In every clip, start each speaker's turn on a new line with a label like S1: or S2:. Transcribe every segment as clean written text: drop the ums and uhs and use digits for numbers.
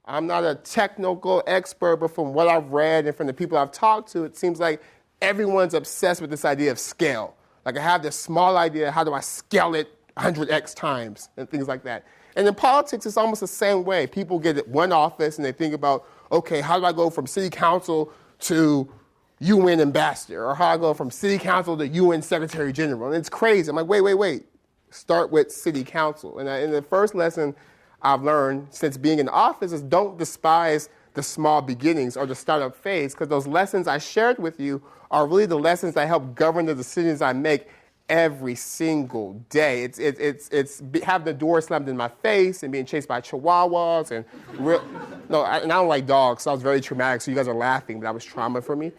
S1: I'm not a technical expert, but from what I've read and from the people I've talked to, it seems like everyone's obsessed with this idea of scale. Like I have this small idea, how do I scale it 100x times and things like that. And in politics, it's almost the same way. People get one office and they think about, okay, how do I go from city council to UN ambassador? Or how do I go from city council to UN secretary general? And it's crazy. I'm like, wait. Start with city council. And the first lesson I've learned since being in office is don't despise the small beginnings or the startup phase, because those lessons I shared with you are really the lessons that help govern the decisions I make every single day. It's having the door slammed in my face and being chased by chihuahuas and I don't like dogs, so that was very traumatic. So you guys are laughing, but that was trauma for me.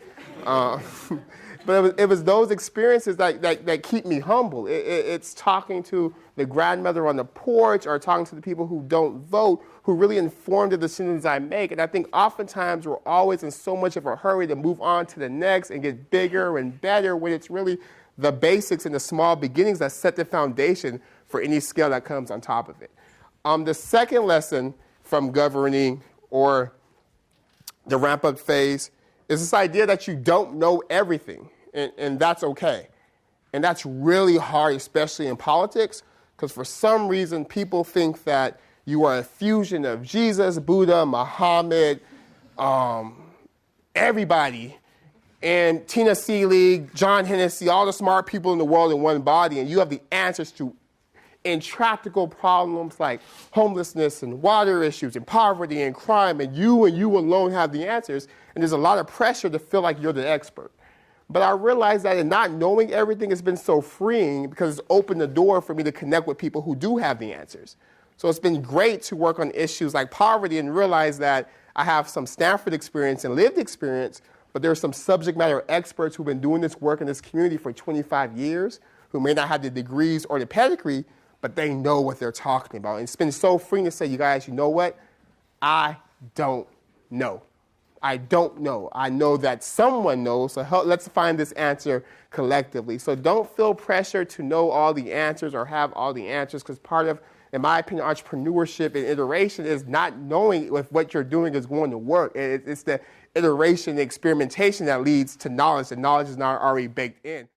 S1: But it was those experiences that keep me humble. It's talking to the grandmother on the porch or talking to the people who don't vote, who really inform the decisions I make. And I think oftentimes we're always in so much of a hurry to move on to the next and get bigger and better, when it's really the basics and the small beginnings that set the foundation for any scale that comes on top of it. The second lesson from governing or the ramp-up phase is this idea that you don't know everything, and that's okay. And that's really hard, especially in politics, because for some reason people think that you are a fusion of Jesus, Buddha, Muhammad, everybody, and Tina Seelig, John Hennessy, all the smart people in the world in one body, and you have the answers to intractable problems like homelessness and water issues and poverty and crime, and you alone have the answers. And there's a lot of pressure to feel like you're the expert. But I realized that in not knowing everything has been so freeing, because it's opened the door for me to connect with people who do have the answers. So it's been great to work on issues like poverty and realize that I have some Stanford experience and lived experience, but there are some subject matter experts who've been doing this work in this community for 25 years, who may not have the degrees or the pedigree, but they know what they're talking about. And it's been so freeing to say, you guys, you know what? I don't know. I don't know. I know that someone knows, so let's find this answer collectively. So don't feel pressure to know all the answers or have all the answers, because part of, in my opinion, entrepreneurship and iteration is not knowing if what you're doing is going to work. It's the iteration, the experimentation that leads to knowledge, and knowledge is not already baked in.